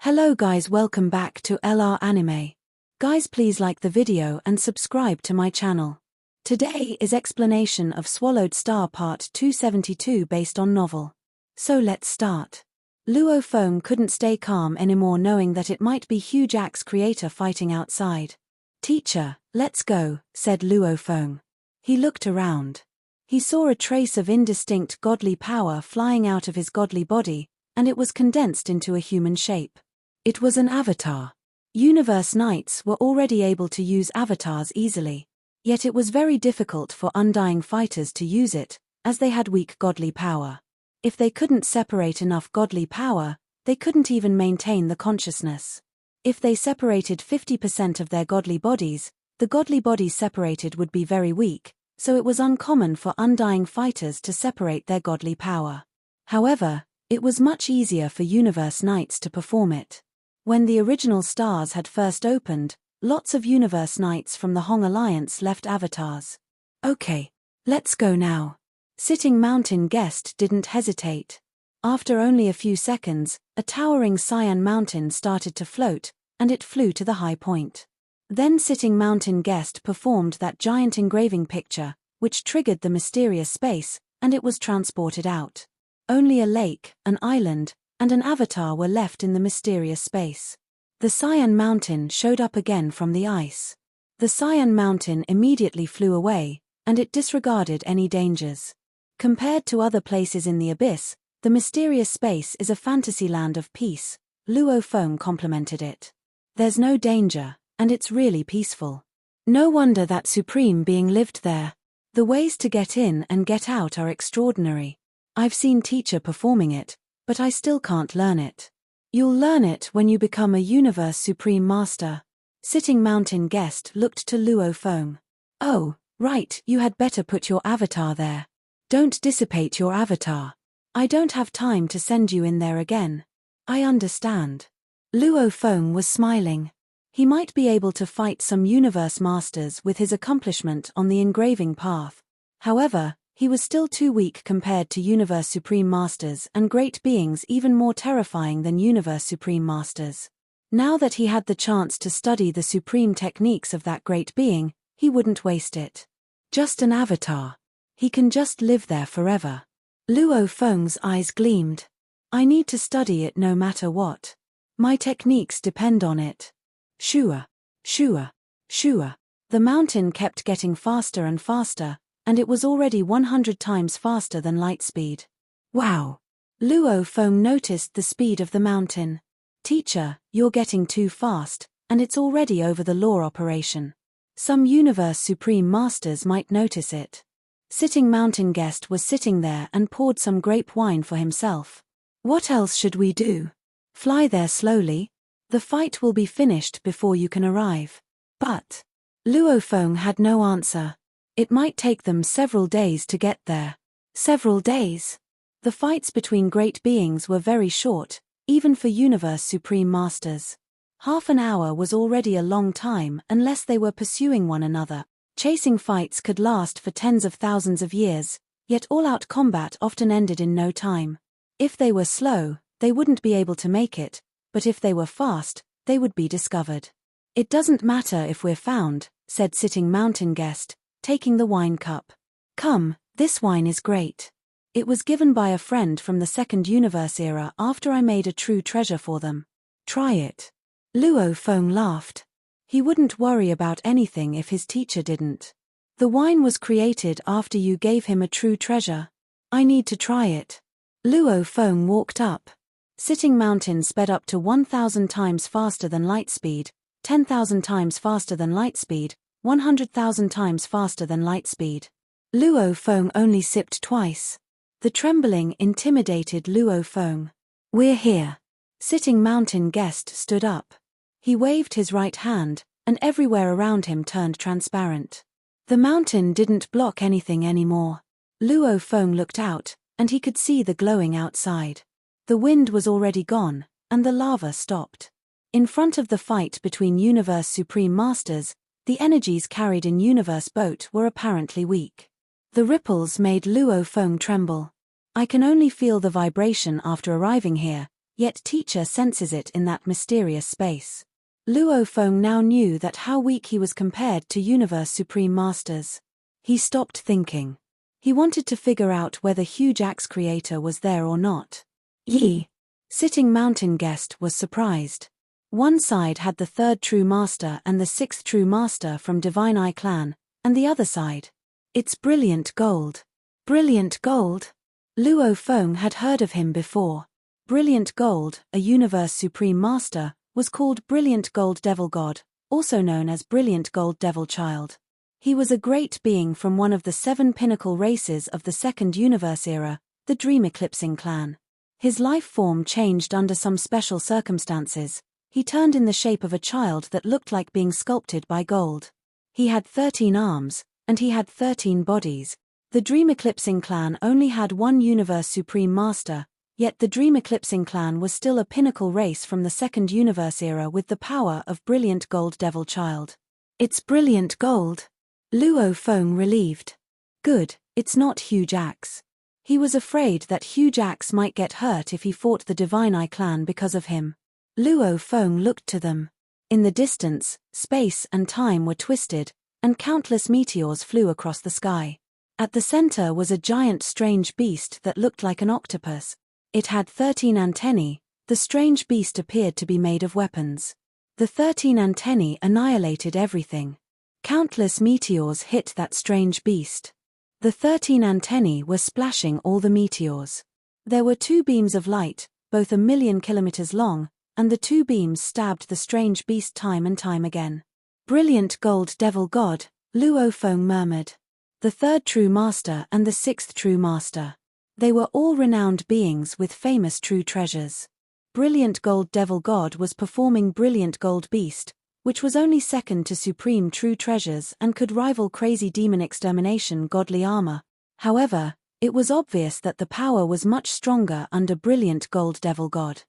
Hello guys, welcome back to LR Anime. Guys, please like the video and subscribe to my channel. Today is explanation of Swallowed Star Part 272 based on novel. So let's start. Luo Feng couldn't stay calm anymore knowing that it might be Huge Axe creator fighting outside. "Teacher, let's go," said Luo Feng. He looked around. He saw a trace of indistinct godly power flying out of his godly body, and it was condensed into a human shape. It was an avatar. Universe Knights were already able to use avatars easily. Yet it was very difficult for undying fighters to use it, as they had weak godly power. If they couldn't separate enough godly power, they couldn't even maintain the consciousness. If they separated 50% of their godly bodies, the godly bodies separated would be very weak, so it was uncommon for undying fighters to separate their godly power. However, it was much easier for Universe Knights to perform it. When the original stars had first opened, lots of Universe Knights from the Hong Alliance left avatars. "Okay, let's go now." Sitting Mountain Guest didn't hesitate. After only a few seconds, a towering cyan mountain started to float, and it flew to the high point. Then Sitting Mountain Guest performed that giant engraving picture, which triggered the mysterious space, and it was transported out. Only a lake, an island, and an avatar were left in the mysterious space. The cyan mountain showed up again from the ice. The cyan mountain immediately flew away, and it disregarded any dangers. Compared to other places in the abyss, the mysterious space is a fantasy land of peace. Luo Feng complimented it. "There's no danger, and it's really peaceful. No wonder that Supreme Being lived there. The ways to get in and get out are extraordinary. I've seen teacher performing it, but I still can't learn it." "You'll learn it when you become a Universe Supreme Master." Sitting Mountain Guest looked to Luo Feng. "Oh, right, you had better put your avatar there. Don't dissipate your avatar. I don't have time to send you in there again." "I understand." Luo Feng was smiling. He might be able to fight some Universe Masters with his accomplishment on the engraving path. However, he was still too weak compared to Universe Supreme Masters and great beings even more terrifying than Universe Supreme Masters. Now that he had the chance to study the supreme techniques of that great being, he wouldn't waste it. Just an avatar. He can just live there forever. Luo Feng's eyes gleamed. "I need to study it no matter what. My techniques depend on it." Shua, shua, shua. The mountain kept getting faster and faster, and it was already 100 times faster than light speed. "Wow!" Luo Feng noticed the speed of the mountain. "Teacher, you're getting too fast, and it's already over the law operation. Some Universe Supreme Masters might notice it." Sitting Mountain Guest was sitting there and poured some grape wine for himself. "What else should we do? Fly there slowly? The fight will be finished before you can arrive." But Luo Feng had no answer. It might take them several days to get there. Several days? The fights between great beings were very short, even for Universe Supreme Masters. Half an hour was already a long time unless they were pursuing one another. Chasing fights could last for tens of thousands of years, yet all-out combat often ended in no time. If they were slow, they wouldn't be able to make it, but if they were fast, they would be discovered. "It doesn't matter if we're found," said Sitting Mountain Guest, taking the wine cup. "Come, this wine is great. It was given by a friend from the Second Universe era after I made a true treasure for them. Try it." Luo Feng laughed. He wouldn't worry about anything if his teacher didn't. "The wine was created after you gave him a true treasure. I need to try it." Luo Feng walked up. Sitting Mountain sped up to 1,000 times faster than light speed, 10,000 times faster than light speed, 100,000 times faster than light speed. Luo Feng only sipped twice. The trembling intimidated Luo Feng. "We're here." Sitting Mountain Guest stood up. He waved his right hand, and everywhere around him turned transparent. The mountain didn't block anything anymore. Luo Feng looked out, and he could see the glowing outside. The wind was already gone, and the lava stopped. In front of the fight between Universe Supreme Masters, the energies carried in Universe Boat were apparently weak. The ripples made Luo Feng tremble. "I can only feel the vibration after arriving here, Yet teacher senses it in that mysterious space. Luo Feng now knew that how weak he was compared to Universe Supreme Masters. He stopped thinking. He wanted to figure out whether Huge Axe Creator was there or not. Yi. Sitting Mountain Guest was surprised. One side had the third true master and the sixth true master from Divine Eye clan, and the other side. It's Brilliant Gold. Brilliant Gold? Luo Feng had heard of him before. Brilliant Gold, a Universe Supreme Master, was called Brilliant Gold Devil God, also known as Brilliant Gold Devil Child. He was a great being from one of the 7 pinnacle races of the Second Universe era, the Dream Eclipsing clan. His life form changed under some special circumstances. He turned in the shape of a child that looked like being sculpted by gold. He had 13 arms, and he had 13 bodies. The Dream Eclipsing clan only had one Universe Supreme Master, yet the Dream Eclipsing clan was still a pinnacle race from the Second Universe era with the power of Brilliant Gold Devil Child. It's Brilliant Gold. Luo Feng relieved. Good, it's not Huge Axe. He was afraid that Huge Axe might get hurt if he fought the Divine Eye clan because of him. Luo Feng looked to them. In the distance, space and time were twisted, and countless meteors flew across the sky. At the center was a giant strange beast that looked like an octopus. It had 13 antennae. The strange beast appeared to be made of weapons. The 13 antennae annihilated everything. Countless meteors hit that strange beast. The 13 antennae were splashing all the meteors. There were 2 beams of light, both 1,000,000 kilometers long, and the 2 beams stabbed the strange beast time and time again. Brilliant Gold Devil God, Luo Feng murmured. The third true master and the sixth true master. They were all renowned beings with famous true treasures. Brilliant Gold Devil God was performing Brilliant Gold Beast, which was only second to Supreme True Treasures and could rival Crazy Demon Extermination Godly Armor. However, it was obvious that the power was much stronger under Brilliant Gold Devil God.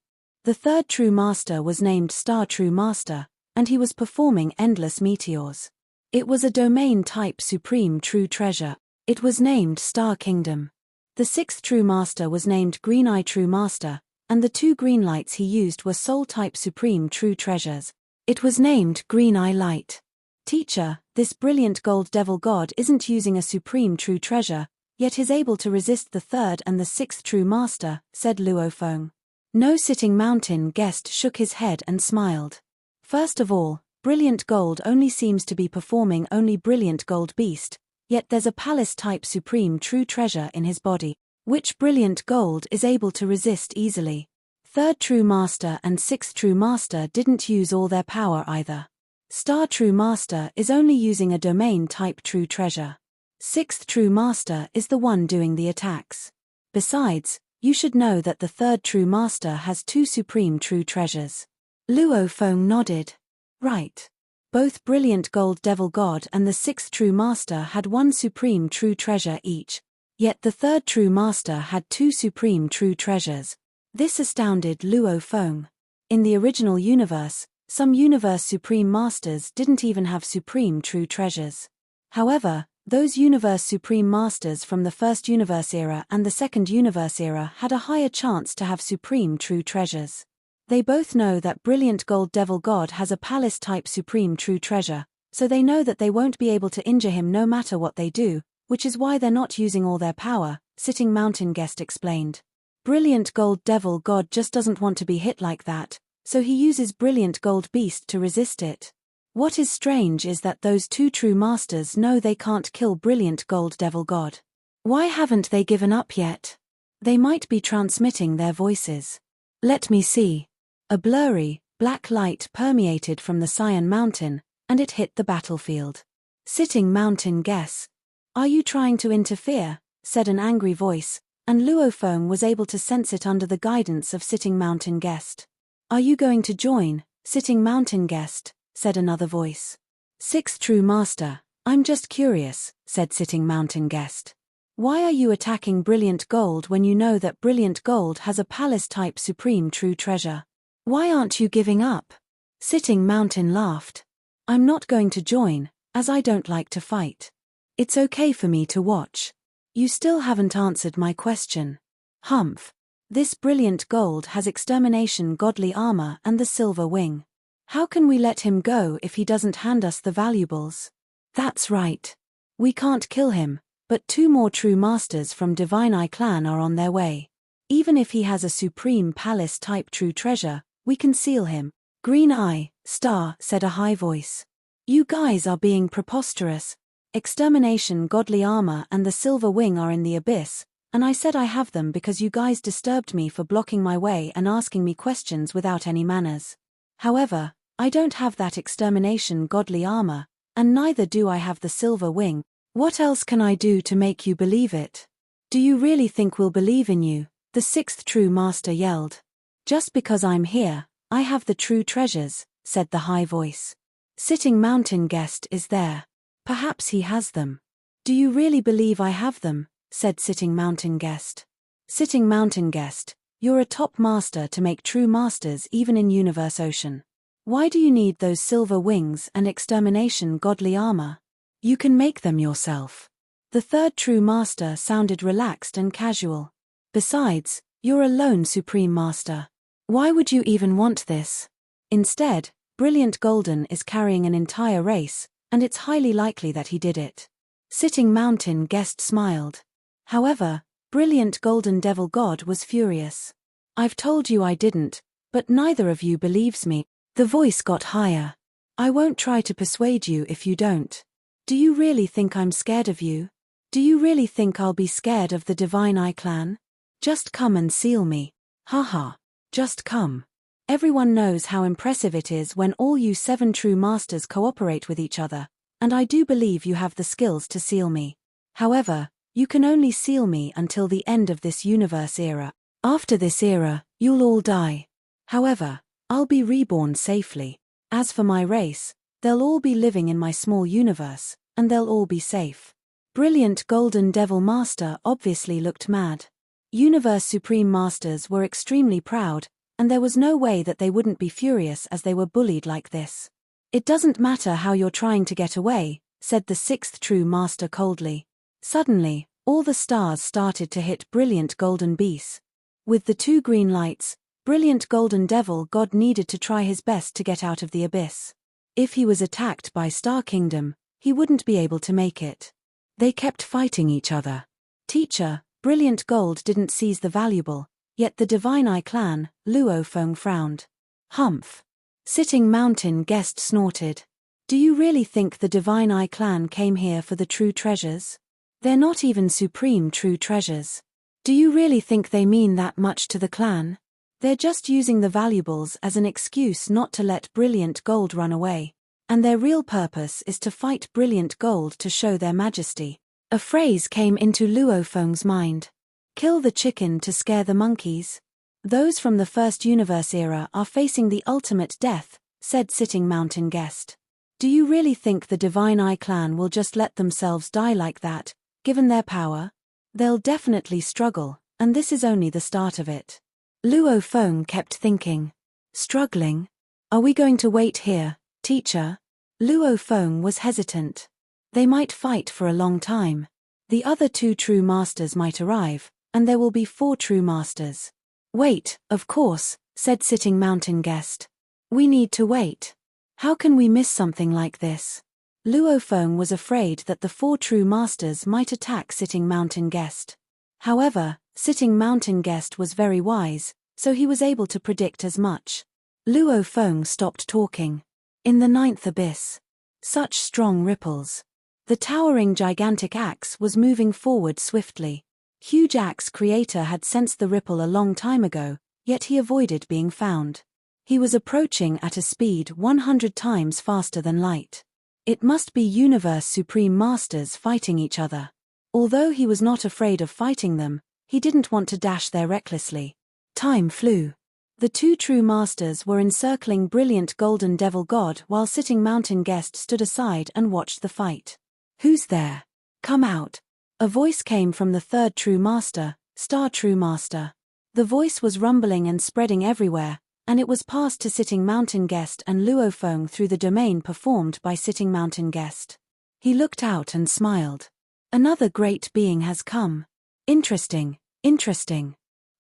The third True Master was named Star True Master, and he was performing endless meteors. It was a domain-type Supreme True Treasure. It was named Star Kingdom. The sixth True Master was named Green Eye True Master, and the 2 green lights he used were Soul-type Supreme True Treasures. It was named Green Eye Light. Teacher, this Brilliant Gold Devil God isn't using a Supreme True Treasure, yet is able to resist the third and the sixth True Master, said Luo Feng. No Sitting Mountain Guest shook his head and smiled. First of all, Brilliant Gold only seems to be performing only Brilliant Gold Beast, yet there's a Palace-type Supreme True Treasure in his body, which Brilliant Gold is able to resist easily. Third True Master and Sixth True Master didn't use all their power either. Star True Master is only using a domain-type True Treasure. Sixth True Master is the one doing the attacks. Besides, you should know that the third True Master has 2 Supreme True Treasures. Luo Feng nodded. Right. Both Brilliant Gold Devil God and the sixth True Master had 1 Supreme True Treasure each. Yet the third True Master had 2 Supreme True Treasures. This astounded Luo Feng. In the original universe, some Universe Supreme Masters didn't even have Supreme True Treasures. However, those Universe Supreme Masters from the First Universe era and the Second Universe era had a higher chance to have Supreme True Treasures. They both know that Brilliant Gold Devil God has a Palace-type Supreme True Treasure, so they know that they won't be able to injure him no matter what they do, which is why they're not using all their power, Sitting Mountain Guest explained. Brilliant Gold Devil God just doesn't want to be hit like that, so he uses Brilliant Gold Beast to resist it. What is strange is that those 2 True Masters know they can't kill Brilliant Gold Devil God. Why haven't they given up yet? They might be transmitting their voices. Let me see. A blurry, black light permeated from the Cyan Mountain, and it hit the battlefield. Sitting Mountain Guess. Are you trying to interfere? Said an angry voice, and Luo Feng was able to sense it under the guidance of Sitting Mountain Guest. Are you going to join, Sitting Mountain Guest? Said another voice. Sixth True Master, I'm just curious, said Sitting Mountain Guest. Why are you attacking Brilliant Gold when you know that Brilliant Gold has a Palace-type Supreme True Treasure? Why aren't you giving up? Sitting Mountain laughed. I'm not going to join, as I don't like to fight. It's okay for me to watch. You still haven't answered my question. Humph. This brilliant gold has extermination godly armor and the silver wing. How can we let him go if he doesn't hand us the valuables? That's right. We can't kill him, but 2 more true masters from Divine Eye clan are on their way. Even if he has a supreme palace-type true treasure, we can seal him. Green Eye, Star, said a high voice. You guys are being preposterous. Extermination godly armor and the silver wing are in the abyss, and I said I have them because you guys disturbed me for blocking my way and asking me questions without any manners. However, I don't have that extermination godly armor, and neither do I have the silver wing. What else can I do to make you believe it? Do you really think we'll believe in you? The 6th true master yelled. Just because I'm here, I have the true treasures, said the high voice. Sitting Mountain Guest is there. Perhaps he has them. Do you really believe I have them? Said Sitting Mountain Guest. Sitting Mountain Guest, you're a top master to make true masters even in Universe Ocean. Why do you need those silver wings and extermination godly armor? You can make them yourself. The 3rd true master sounded relaxed and casual. Besides, you're a lone supreme master. Why would you even want this? Instead, Brilliant Golden is carrying an entire race, and it's highly likely that he did it. Sitting Mountain Guest smiled. However, Brilliant Golden Devil God was furious. I've told you I didn't, but neither of you believes me. The voice got higher. I won't try to persuade you if you don't. Do you really think I'm scared of you? Do you really think I'll be scared of the Divine Eye clan? Just come and seal me. Haha. Just come. Everyone knows how impressive it is when all you 7 true masters cooperate with each other, and I do believe you have the skills to seal me. However, you can only seal me until the end of this universe era. After this era, you'll all die. However, I'll be reborn safely. As for my race, they'll all be living in my small universe, and they'll all be safe. Brilliant Golden Devil Master obviously looked mad. Universe Supreme Masters were extremely proud, and there was no way that they wouldn't be furious as they were bullied like this. It doesn't matter how you're trying to get away, said the 6th true master coldly. Suddenly, all the stars started to hit Brilliant Golden Beast. With the 2 green lights, Brilliant Golden Devil God needed to try his best to get out of the abyss. If he was attacked by Star Kingdom, he wouldn't be able to make it. They kept fighting each other. Teacher, Brilliant Gold didn't seize the valuable, yet the Divine Eye clan, Luo Feng frowned. Humph. Sitting Mountain Guest snorted. Do you really think the Divine Eye clan came here for the true treasures? They're not even supreme true treasures. Do you really think they mean that much to the clan? They're just using the valuables as an excuse not to let Brilliant Gold run away. And their real purpose is to fight Brilliant Gold to show their majesty. A phrase came into Luo Feng's mind. Kill the chicken to scare the monkeys. Those from the first universe era are facing the ultimate death, said Sitting Mountain Guest. Do you really think the Divine Eye clan will just let themselves die like that, given their power? They'll definitely struggle, and this is only the start of it. Luo Feng kept thinking. Struggling? Are we going to wait here, teacher? Luo Feng was hesitant. They might fight for a long time. The other 2 true masters might arrive, and there will be 4 true masters. Wait, of course, said Sitting Mountain Guest. We need to wait. How can we miss something like this? Luo Feng was afraid that the 4 true masters might attack Sitting Mountain Guest. However, Sitting Mountain Guest was very wise, so he was able to predict as much. Luo Feng stopped talking. In the 9th abyss. Such strong ripples. The towering gigantic axe was moving forward swiftly. Huge Axe Creator had sensed the ripple a long time ago, yet he avoided being found. He was approaching at a speed 100 times faster than light. It must be Universe Supreme Masters fighting each other. Although he was not afraid of fighting them, he didn't want to dash there recklessly. Time flew. The 2 true masters were encircling Brilliant Golden Devil God while Sitting Mountain Guest stood aside and watched the fight. Who's there? Come out. A voice came from the 3rd true master, Star True Master. The voice was rumbling and spreading everywhere, and it was passed to Sitting Mountain Guest and Luo Feng through the domain performed by Sitting Mountain Guest. He looked out and smiled. Another great being has come. Interesting, interesting.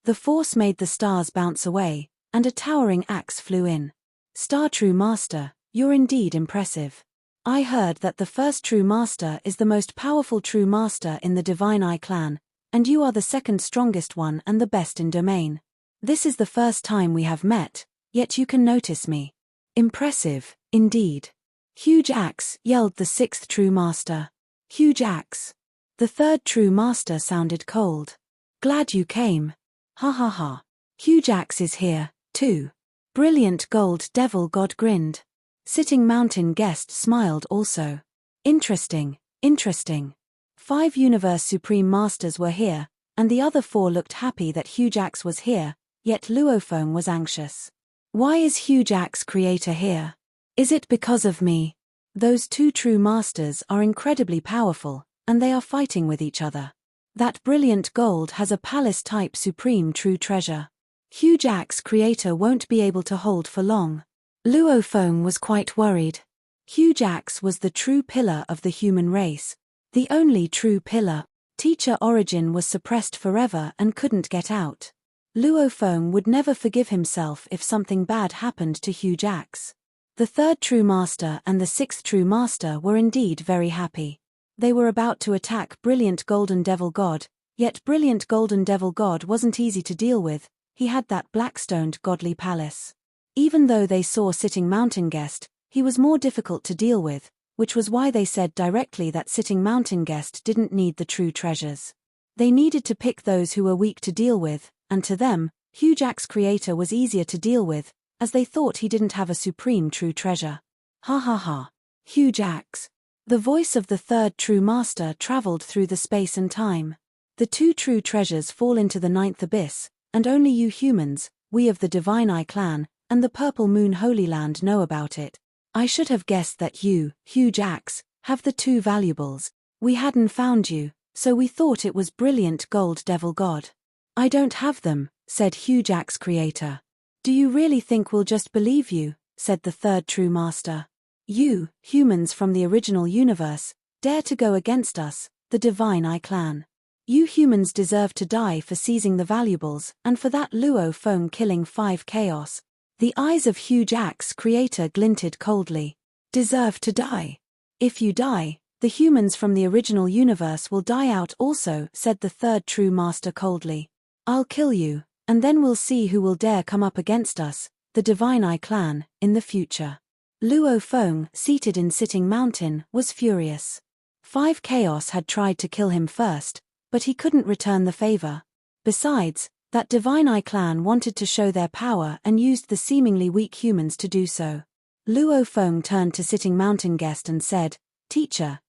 The force made the stars bounce away, and a towering axe flew in. Star True Master, you're indeed impressive. I heard that the first True Master is the most powerful True Master in the Divine Eye clan, and you are the second strongest one and the best in domain. This is the first time we have met, yet you can notice me. Impressive, indeed. Huge axe, yelled the sixth True Master. Huge axe. The third True Master sounded cold. Glad you came. Ha ha ha. Huge axe is here, too. Brilliant Gold Devil God grinned. Sitting Mountain Guest smiled also. Interesting, interesting. 5 Universe Supreme Masters were here, and the other 4 looked happy that Huge Axe was here, yet Luo Feng was anxious. Why is Huge Axe Creator here? Is it because of me? Those 2 True Masters are incredibly powerful, and they are fighting with each other. That brilliant gold has a palace-type supreme true treasure. Huge Axe Creator won't be able to hold for long. Luo Feng was quite worried. Huge Axe was the true pillar of the human race. The only true pillar. Teacher Origin was suppressed forever and couldn't get out. Luo Feng would never forgive himself if something bad happened to Huge Axe. The third True Master and the sixth True Master were indeed very happy. They were about to attack Brilliant Golden Devil God, yet Brilliant Golden Devil God wasn't easy to deal with. He had that black-stoned godly palace. Even though they saw Sitting Mountain Guest, he was more difficult to deal with, which was why they said directly that Sitting Mountain Guest didn't need the true treasures. They needed to pick those who were weak to deal with, and to them, Huge Axe Creator was easier to deal with, as they thought he didn't have a supreme true treasure. Ha ha ha. Huge Axe. The voice of the third True Master traveled through the space and time. The 2 true treasures fall into the 9th abyss, and only you humans, we of the Divine Eye clan, and the Purple Moon Holy Land know about it. I should have guessed that you, Huge Axe, have the 2 valuables. We hadn't found you, so we thought it was Brilliant Gold Devil God. I don't have them, said Huge Axe Creator. Do you really think we'll just believe you, said the third True Master. You, humans from the original universe, dare to go against us, the Divine Eye clan. You humans deserve to die for seizing the valuables, and for that Luo Feng killing 5 chaos. The eyes of Huge Axe Creator glinted coldly. Deserve to die. If you die, the humans from the original universe will die out also, said the third True Master coldly. I'll kill you, and then we'll see who will dare come up against us, the Divine Eye clan, in the future. Luo Feng, seated in Sitting Mountain, was furious. 5 chaos had tried to kill him first, but he couldn't return the favor. Besides, that Divine Eye clan wanted to show their power and used the seemingly weak humans to do so. Luo Feng turned to Sitting Mountain Guest and said, Teacher,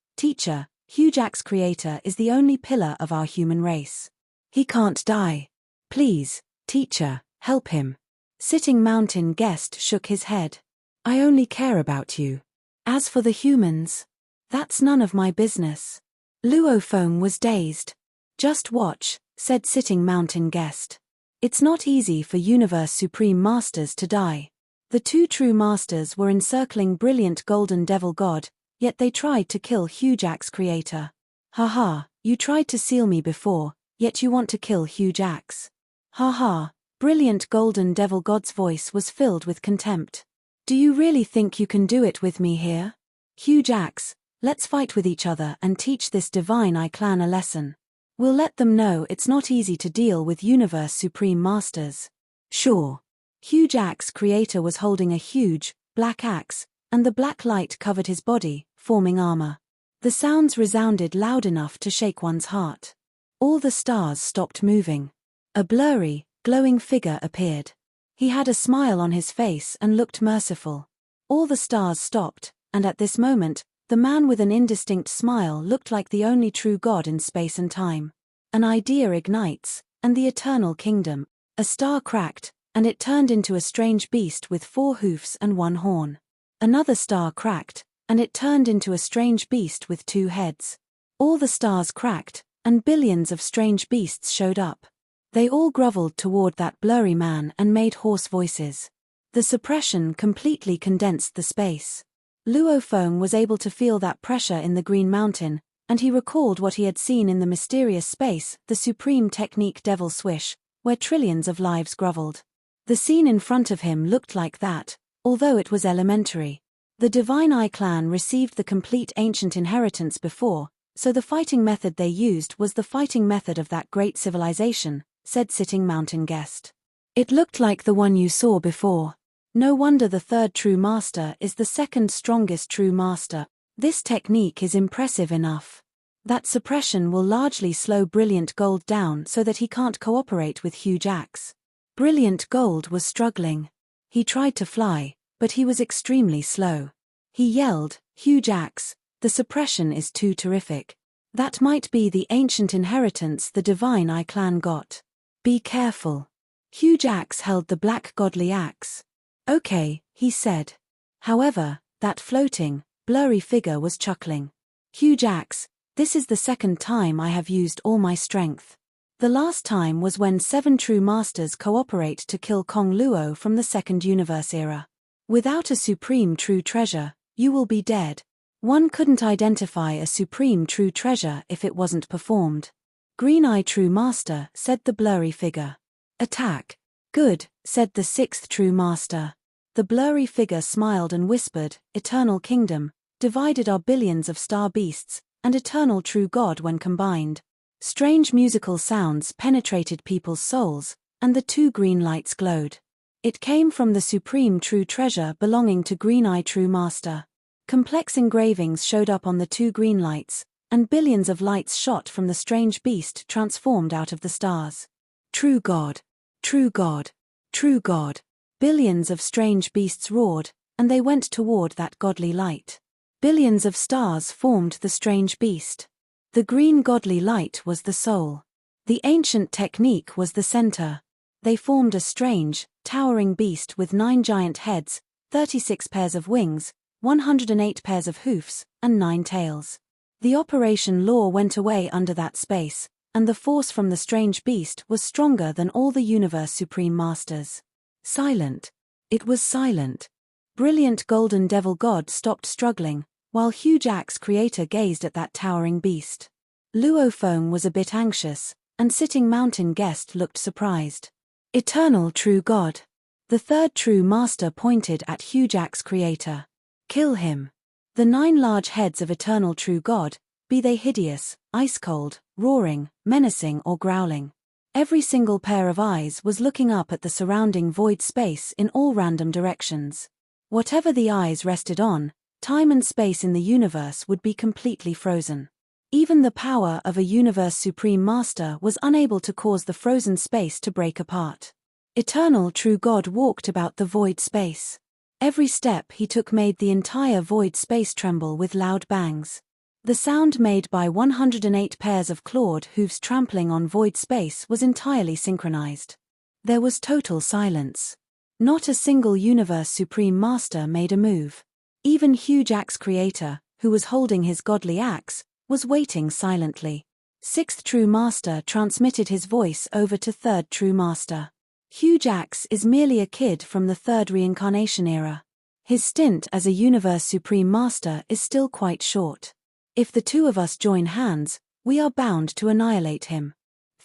Huge Axe Creator is the only pillar of our human race. He can't die. Please, teacher, help him. Sitting Mountain Guest shook his head. I only care about you. As for the humans, that's none of my business. Luo Feng was dazed. Just watch, said Sitting Mountain Guest. It's not easy for Universe Supreme Masters to die. The 2 True Masters were encircling Brilliant Golden Devil God, yet they tried to kill Huge Axe Creator. Haha, you tried to seal me before, yet you want to kill Huge Axe. Haha, Brilliant Golden Devil God's voice was filled with contempt. Do you really think you can do it with me here? Huge Axe, let's fight with each other and teach this Divine Eye clan a lesson. We'll let them know it's not easy to deal with Universe Supreme Masters. Sure. Huge Axe Creator was holding a huge, black axe, and the black light covered his body, forming armor. The sounds resounded loud enough to shake one's heart. All the stars stopped moving. A blurry, glowing figure appeared. He had a smile on his face and looked merciful. All the stars stopped, and at this moment, the man with an indistinct smile looked like the only true God in space and time. An idea ignites, and the eternal kingdom. A star cracked, and it turned into a strange beast with 4 hoofs and 1 horn. Another star cracked, and it turned into a strange beast with 2 heads. All the stars cracked, and billions of strange beasts showed up. They all groveled toward that blurry man and made hoarse voices. The suppression completely condensed the space. Luo Feng was able to feel that pressure in the Green Mountain, and he recalled what he had seen in the mysterious space, the supreme technique Devil Swish, where trillions of lives groveled. The scene in front of him looked like that, although it was elementary. The Divine Eye clan received the complete ancient inheritance before, so the fighting method they used was the fighting method of that great civilization, said Sitting Mountain Guest. It looked like the one you saw before. No wonder the third true master is the second strongest true master. This technique is impressive enough. That suppression will largely slow Brilliant Gold down so that he can't cooperate with Huge Axe. Brilliant Gold was struggling. He tried to fly, but he was extremely slow. He yelled, "Huge Axe, the suppression is too terrific." That might be the ancient inheritance the Divine Eye clan got. Be careful. Huge Axe held the black godly axe. Okay, he said. However, that floating, blurry figure was chuckling. Huge Axe, this is the second time I have used all my strength. The last time was when 7 true masters cooperate to kill Kong Luo from the Second Universe era. Without a supreme true treasure, you will be dead. One couldn't identify a supreme true treasure if it wasn't performed. Green Eye True Master, said the blurry figure. Attack. Good, said the 6th True Master. The blurry figure smiled and whispered, Eternal Kingdom, divided are billions of star beasts, and eternal true God when combined. Strange musical sounds penetrated people's souls, and the 2 green lights glowed. It came from the supreme true treasure belonging to Green Eye True Master. Complex engravings showed up on the 2 green lights, and billions of lights shot from the strange beast transformed out of the stars. True God. True God. True God. Billions of strange beasts roared, and they went toward that godly light. Billions of stars formed the strange beast. The green godly light was the soul. The ancient technique was the center. They formed a strange, towering beast with 9 giant heads, 36 pairs of wings, 108 pairs of hoofs, and 9 tails. The operation law went away under that space, and the force from the strange beast was stronger than all the universe supreme masters. Silent. It was silent. Brilliant Golden Devil God stopped struggling, while Huge Axe Creator gazed at that towering beast. Luo Feng was a bit anxious, and Sitting Mountain Guest looked surprised. Eternal True God. The third True Master pointed at Huge Axe Creator. Kill him. The 9 large heads of Eternal True God, be they hideous, ice-cold, roaring, menacing or growling. Every single pair of eyes was looking up at the surrounding void space in all random directions. Whatever the eyes rested on, time and space in the universe would be completely frozen. Even the power of a universe supreme master was unable to cause the frozen space to break apart. Eternal True God walked about the void space. Every step he took made the entire void space tremble with loud bangs. The sound made by 108 pairs of clawed hooves trampling on void space was entirely synchronized. There was total silence. Not a single universe supreme master made a move. Even Huge Axe Creator, who was holding his godly axe, was waiting silently. 6th True Master transmitted his voice over to 3rd True Master. Huge Axe is merely a kid from the 3rd reincarnation era. His stint as a universe supreme master is still quite short. If the 2 of us join hands, we are bound to annihilate him.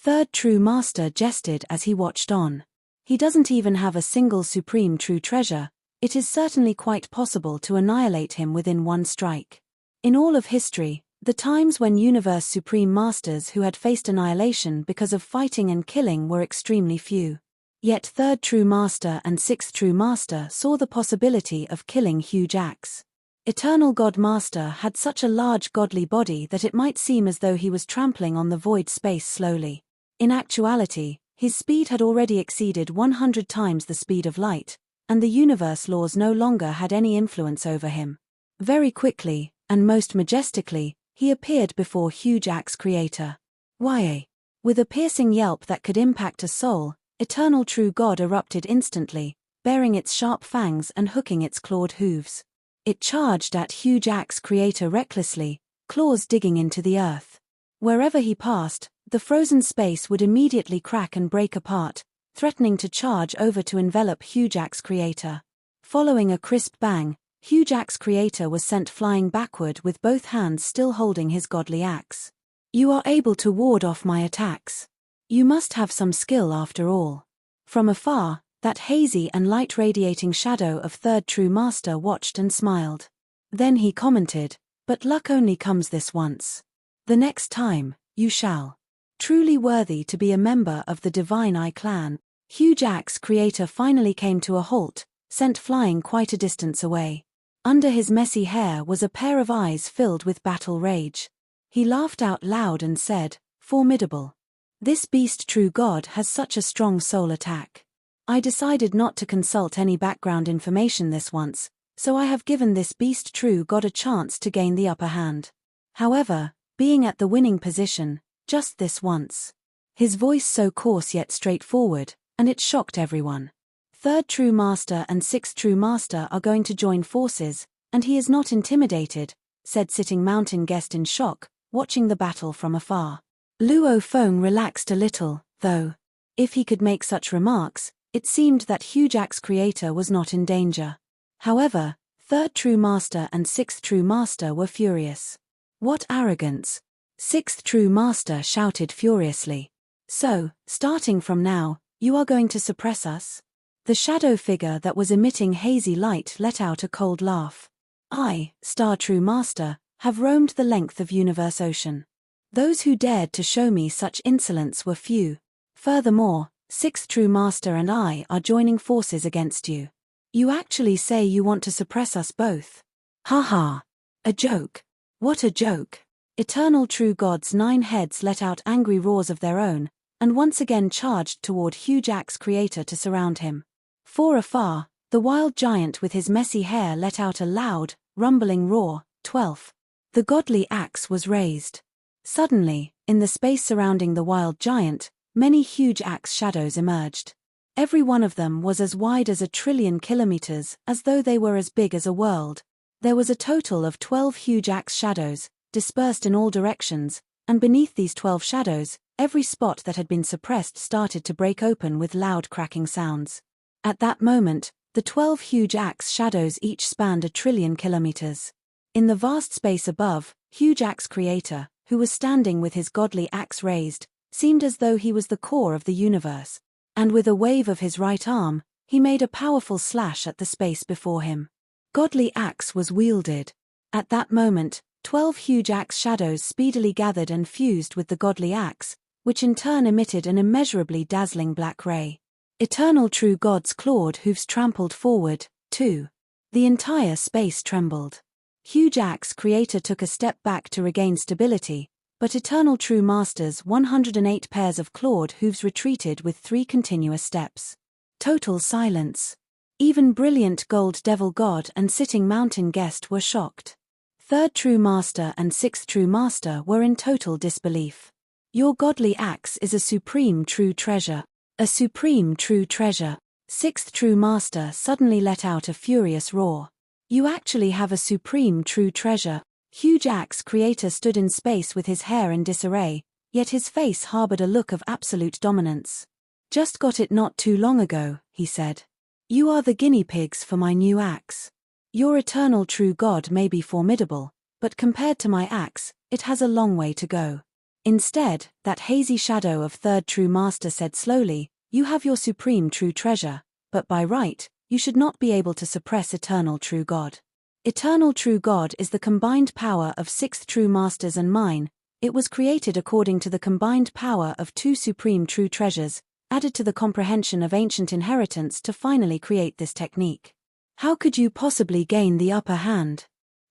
3rd True Master jested as he watched on. He doesn't even have a single supreme true treasure. It is certainly quite possible to annihilate him within 1 strike. In all of history, the times when universe supreme masters who had faced annihilation because of fighting and killing were extremely few. Yet 3rd True Master and 6th True Master saw the possibility of killing Huge Axe. Eternal God Master had such a large godly body that it might seem as though he was trampling on the void space slowly. In actuality, his speed had already exceeded 100 times the speed of light, and the universe laws no longer had any influence over him. Very quickly, and most majestically, he appeared before Huge Axe Creator. Why? With a piercing yelp that could impact a soul, Eternal True God erupted instantly, baring its sharp fangs and hooking its clawed hooves. It charged at Huge Axe Creator recklessly, claws digging into the earth. Wherever he passed, the frozen space would immediately crack and break apart, threatening to charge over to envelop Huge Axe Creator. Following a crisp bang, Huge Axe Creator was sent flying backward with both hands still holding his godly axe. You are able to ward off my attacks. You must have some skill after all. From afar, that hazy and light-radiating shadow of third true master watched and smiled. Then he commented, "But luck only comes this once. The next time, you shall." Truly worthy to be a member of the Divine Eye clan, Huge Axe Creator finally came to a halt, sent flying quite a distance away. Under his messy hair was a pair of eyes filled with battle rage. He laughed out loud and said, "Formidable. This beast true god has such a strong soul attack. I decided not to consult any background information this once, so I have given this beast true god a chance to gain the upper hand. However, being at the winning position, just this once." His voice so coarse yet straightforward, and it shocked everyone. Third true master and sixth true master are going to join forces, and he is not intimidated, said sitting mountain guest in shock, watching the battle from afar. Luo Feng relaxed a little, though. If he could make such remarks, it seemed that Huge Axe Creator was not in danger. However, third true master and sixth true master were furious. "What arrogance!" Sixth true master shouted furiously. "So, starting from now, you are going to suppress us?" The shadow figure that was emitting hazy light let out a cold laugh. "I, Star True Master, have roamed the length of Universe Ocean. Those who dared to show me such insolence were few. Furthermore, Sixth True Master and I are joining forces against you. You actually say you want to suppress us both? Ha ha! A joke. What a joke!" Eternal True God's 9 heads let out angry roars of their own, and once again charged toward Huge Axe Creator to surround him. For afar, the wild giant with his messy hair let out a loud, rumbling roar. 12. The godly axe was raised. Suddenly, in the space surrounding the wild giant, many huge axe shadows emerged. Every one of them was as wide as 1,000,000,000,000 kilometers, as though they were as big as a world. There was a total of 12 huge axe shadows, dispersed in all directions, and beneath these 12 shadows, every spot that had been suppressed started to break open with loud cracking sounds. At that moment, the 12 huge axe shadows each spanned 1,000,000,000,000 kilometers. In the vast space above, Huge Axe Creator, who was standing with his godly axe raised, seemed as though he was the core of the universe, and with a wave of his right arm, he made a powerful slash at the space before him. Godly axe was wielded. At that moment, 12 huge axe shadows speedily gathered and fused with the godly axe, which in turn emitted an immeasurably dazzling black ray. Eternal True God's clawed hooves trampled forward, too. The entire space trembled. Huge Axe Creator took a step back to regain stability, but Eternal True Master's 108 pairs of clawed hooves retreated with 3 continuous steps. Total silence. Even brilliant Gold Devil God and Sitting Mountain Guest were shocked. Third True Master and Sixth True Master were in total disbelief. "Your godly axe is a supreme true treasure. A supreme true treasure." Sixth True Master suddenly let out a furious roar. "You actually have a supreme true treasure." Huge Axe Creator stood in space with his hair in disarray, yet his face harbored a look of absolute dominance. "Just got it not too long ago," he said. "You are the guinea pigs for my new axe. Your eternal true God may be formidable, but compared to my axe, it has a long way to go." Instead, that hazy shadow of Third True Master said slowly, "You have your supreme true treasure, but by right, you should not be able to suppress Eternal True God. Eternal True God is the combined power of 6 True Masters and mine. It was created according to the combined power of 2 supreme true treasures, added to the comprehension of ancient inheritance to finally create this technique. How could you possibly gain the upper hand?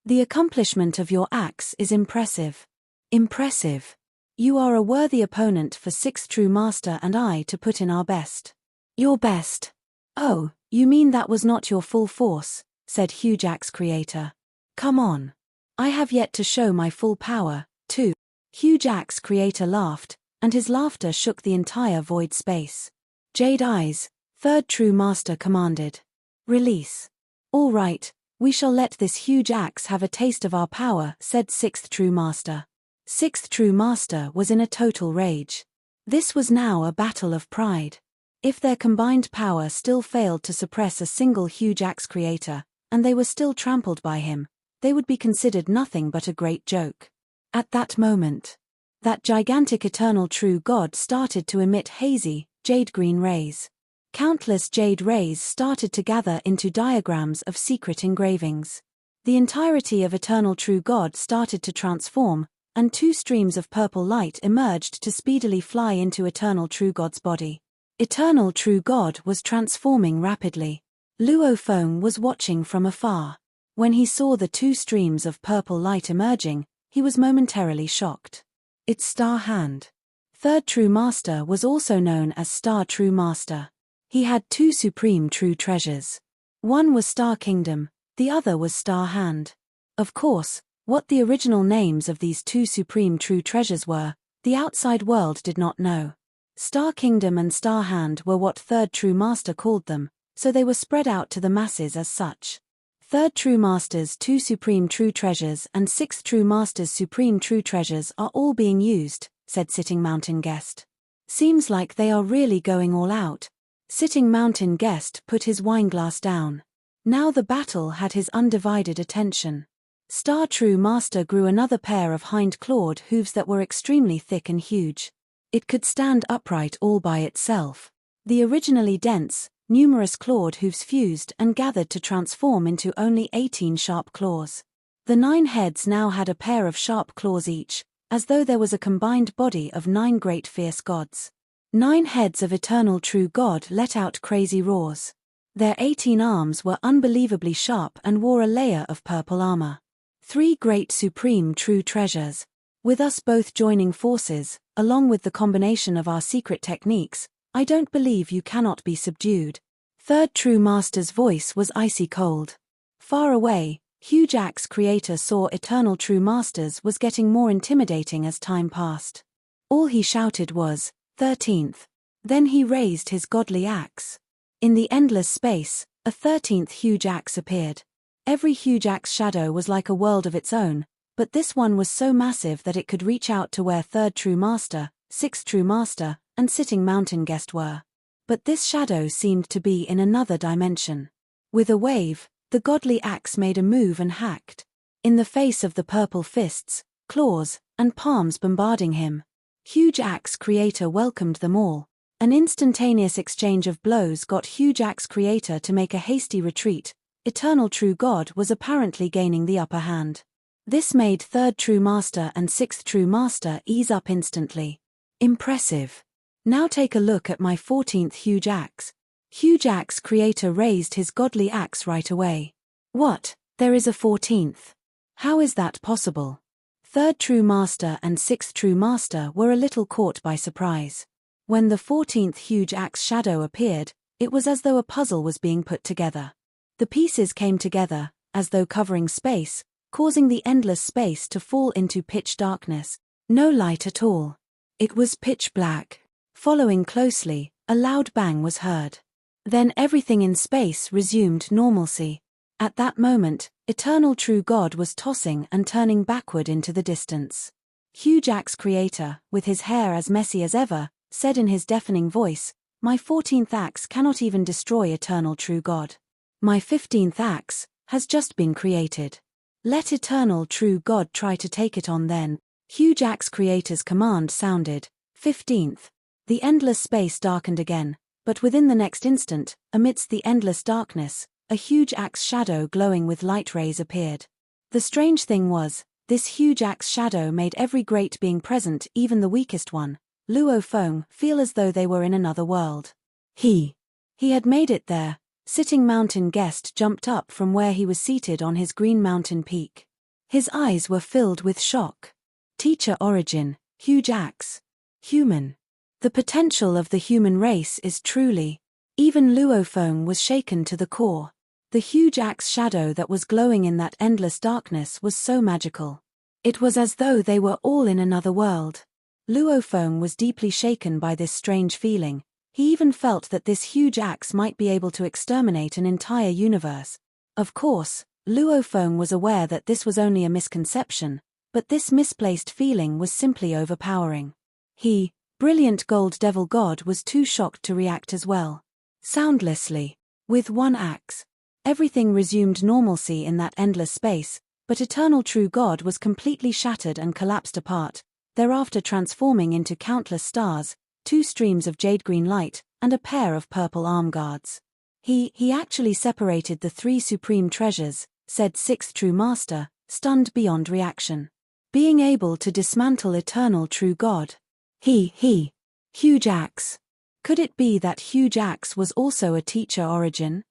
The accomplishment of your axe is impressive. Impressive. You are a worthy opponent for 6 True Master and I to put in our best." "Your best? Oh, you mean that was not your full force," said Huge Axe Creator. "Come on. I have yet to show my full power, too." Huge Axe Creator laughed, and his laughter shook the entire void space. "Jade Eyes," Third True Master commanded. "Release." "All right, we shall let this huge axe have a taste of our power," said Sixth True Master. Sixth True Master was in a total rage. This was now a battle of pride. If their combined power still failed to suppress a single Huge Axe Creator, and they were still trampled by him, they would be considered nothing but a great joke. At that moment, That gigantic eternal true God started to emit hazy, jade-green rays. Countless jade rays started to gather into diagrams of secret engravings. The entirety of eternal true God started to transform, and two streams of purple light emerged to speedily fly into eternal true God's body. Eternal true God was transforming rapidly. Luo Feng was watching from afar. When he saw the two streams of purple light emerging, he was momentarily shocked. It's Star Hand. Third True Master was also known as Star True Master. He had two supreme true treasures. One was Star Kingdom, the other was Star Hand. Of course, what the original names of these two supreme true treasures were, the outside world did not know. Star Kingdom and Star Hand were what Third True Master called them, so they were spread out to the masses as such. Third True Master's two supreme true treasures and Sixth True Master's supreme true treasures are all being used, said Sitting Mountain Guest. Seems like they are really going all out. Sitting Mountain Guest put his wineglass down. Now the battle had his undivided attention. Star True Master grew another pair of hind-clawed hooves that were extremely thick and huge. It could stand upright all by itself. The originally dense, numerous clawed hooves fused and gathered to transform into only 18 sharp claws. The 9 heads now had a pair of sharp claws each, as though there was a combined body of 9 great fierce gods. 9 heads of eternal true God let out crazy roars. Their 18 arms were unbelievably sharp and wore a layer of purple armor. 3 great supreme true treasures. With us both joining forces, along with the combination of our secret techniques, I don't believe you cannot be subdued. Third True Master's voice was icy cold. Far away, Huge Axe Creator saw Eternal True Masters was getting more intimidating as time passed. All he shouted was, 13th. Then he raised his godly axe. In the endless space, a 13th huge axe appeared. Every huge axe shadow was like a world of its own, but this one was so massive that it could reach out to where Third True Master, Sixth True Master, and Sitting Mountain Guest were. But this shadow seemed to be in another dimension. With a wave, the godly axe made a move and hacked. In the face of the purple fists, claws, and palms bombarding him, Huge Axe Creator welcomed them all. An instantaneous exchange of blows got Huge Axe Creator to make a hasty retreat. Eternal True God was apparently gaining the upper hand. This made Third True Master and Sixth True Master ease up instantly. Impressive. Now take a look at my 14th huge axe. Huge Axe Creator raised his godly axe right away. What? There is a 14th? How is that possible? Third True Master and Sixth True Master were a little caught by surprise. When the 14th huge axe shadow appeared, it was as though a puzzle was being put together. The pieces came together, as though covering space, causing the endless space to fall into pitch darkness. No light at all. It was pitch black. Following closely, a loud bang was heard. Then everything in space resumed normalcy. At that moment, Eternal True God was tossing and turning backward into the distance. Huge Axe Creator, with his hair as messy as ever, said in his deafening voice, "My 14th axe cannot even destroy Eternal True God. My 15th axe has just been created. Let Eternal True God try to take it on then." Huge Axe Creator's command sounded, 15th. The endless space darkened again, but within the next instant, amidst the endless darkness, a huge axe shadow glowing with light rays appeared. The strange thing was, this huge axe shadow made every great being present, even the weakest one, Luo Feng, feel as though they were in another world. He had made it there. Sitting Mountain Guest jumped up from where he was seated on his green mountain peak. His eyes were filled with shock. Teacher Origin, Huge Axe. Human. The potential of the human race is truly. Even Luo Feng was shaken to the core. The huge axe shadow that was glowing in that endless darkness was so magical. It was as though they were all in another world. Luo Feng was deeply shaken by this strange feeling. He even felt that this huge axe might be able to exterminate an entire universe. Of course, Luo Feng was aware that this was only a misconception, but this misplaced feeling was simply overpowering. He, brilliant Gold Devil God, was too shocked to react as well. Soundlessly, with one axe, everything resumed normalcy in that endless space, but Eternal True God was completely shattered and collapsed apart. thereafter transforming into countless stars, 2 streams of jade-green light, and a pair of purple arm guards. He actually separated the 3 supreme treasures, said 6th True Master, stunned beyond reaction. Being able to dismantle eternal true God. Huge axe. Could it be that huge axe was also a teacher origin?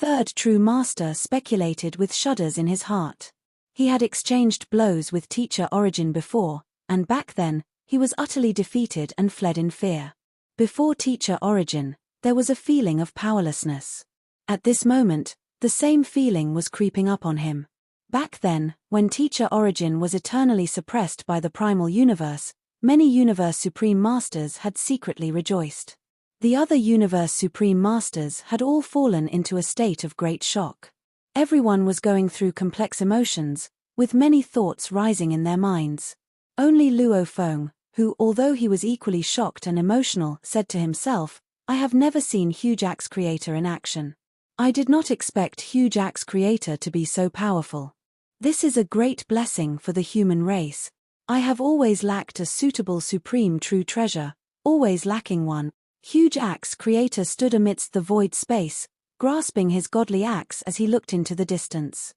3rd True Master speculated with shudders in his heart. He had exchanged blows with teacher origin before, and back then, he was utterly defeated and fled in fear. Before teacher origin, there was a feeling of powerlessness. At this moment, the same feeling was creeping up on him. Back then, when teacher origin was eternally suppressed by the primal universe, many universe supreme masters had secretly rejoiced. The other universe supreme masters had all fallen into a state of great shock. Everyone was going through complex emotions, with many thoughts rising in their minds. Only Luo Feng, who, although he was equally shocked and emotional, said to himself, "I have never seen Huge Axe Creator in action. I did not expect Huge Axe Creator to be so powerful. This is a great blessing for the human race. I have always lacked a suitable supreme true treasure, always lacking one." Huge Axe Creator stood amidst the void space, grasping his godly axe as he looked into the distance.